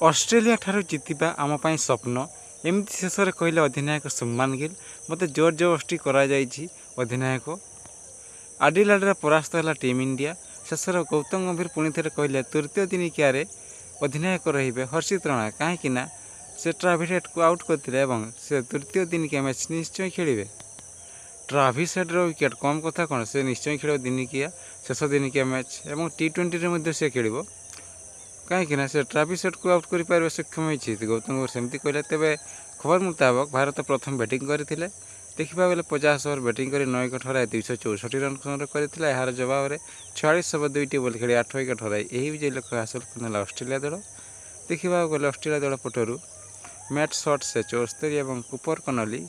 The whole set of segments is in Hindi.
ऑस्ट्रेलिया ठारू जितिबा आम पाई स्वप्न एमती शेष में कहले अधिनायक शुभमान गिल मत जोर जबरदस्ती अधिनायक आडिलाड परास्त है टीम इंडिया शेष गौतम गंभीर पुणी थे कहले तृतीय दिनिकिया अधिनायक रे हर्षित राणा कहीं से ट्राविस हेड को आउट करते से तृतीय दिनिकिया मैच निश्चय खेलिए। ट्राविस हेड विकेट कम कथा कौन से निश्चय खेल दिनिकिया शेष दिनिकिया मैच और T20 से खेल कहीं से ट्राविस हेड को आउट कर सक्षम होती गौतम गंभीर सेमती कहले। तेज खबर मुताबक भारत प्रथम बैटिंग करते देखा गले 50 ओवर बैटिंग कर 9 विकेट हराई 264 रन संग्रह करते यार जवाब में 46 ओवर 2 बॉल खेली 8 विकेट हराई यही विजय लक्ष्य हासिल कर ऑस्ट्रेलिया दल। देखा गले ऑस्ट्रेलिया दल पटरू मैट शॉट से 74 और कुपर कनली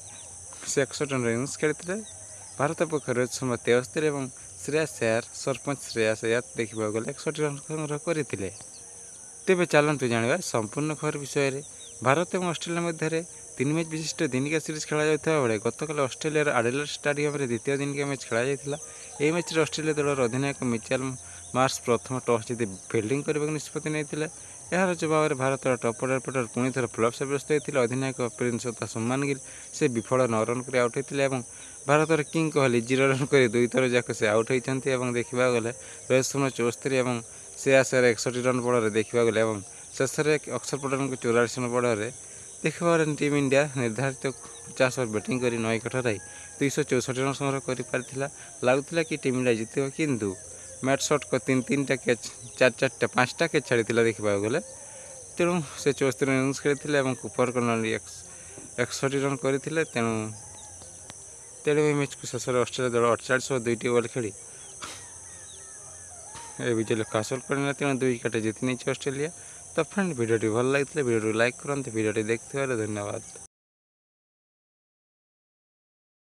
से 61 रन इनिंग्स खेलते। भारत पक्ष रोहित शर्मा 73 और श्रेयस अय्यर सरपंच श्रेयस अय्यर देखा गले 61 रन संग्रह करते। तेज चलतु जाना संपूर्ण खबर विषय। भारत और ऑस्ट्रेलिया मध्य 3 मैच विशिष्ट दिनिकिया सीरीज खेल जाता बेले गतकाल ऑस्ट्रेलिया आडिलेड स्टेडियम में द्वितीय दिनिकिया मैच खेल जाता। यह मैच ऑस्ट्रेलिया दल अधिनायक मिचेल मार्श प्रथम टॉस जीति फिल्डिंग करने निष्पत्ति नहीं। यार जवाब में भारत टॉप ऑर्डर पटर पुणी थर फ्लप से व्यस्त होते अधिनायक प्रिंस शुभमान गिल से विफल 9 रन कर आउट होते भारत किंग कोहली 0 रन कर 2 थर जाक से आउट होती। देखा गले रोहित शर्मा 74 और श्रेयस अय्यर 61 रन बड़े देखा गले शेष में अक्षर पटेल को 44 रन बड़े देखा टीम इंडिया निर्धारित 50 ओवर बैटिंग कर 9 विकेट हराई 264 रन संग्रह कर लगुला कि टीम इंडिया जितब किंतु मैट शॉट को 3-3टा कैच 4-4टा 5टा कैच छाड़ी देखा गले तेणु से 74 रन इनिंग्स खेलते और कुपर कनली 61 रन करते तेणु मैच को शेष में ऑस्ट्रेलिया दल 48 ओवर 2 बॉल खेली विजय लक्ष्य हासिल करना तेणु 2 विकेट जीति नहीं ऑस्ट्रेलिया। तो फ्रेंड वीडियो भल लगी वीडियो लाइक करते वीडियो देखते धन्यवाद।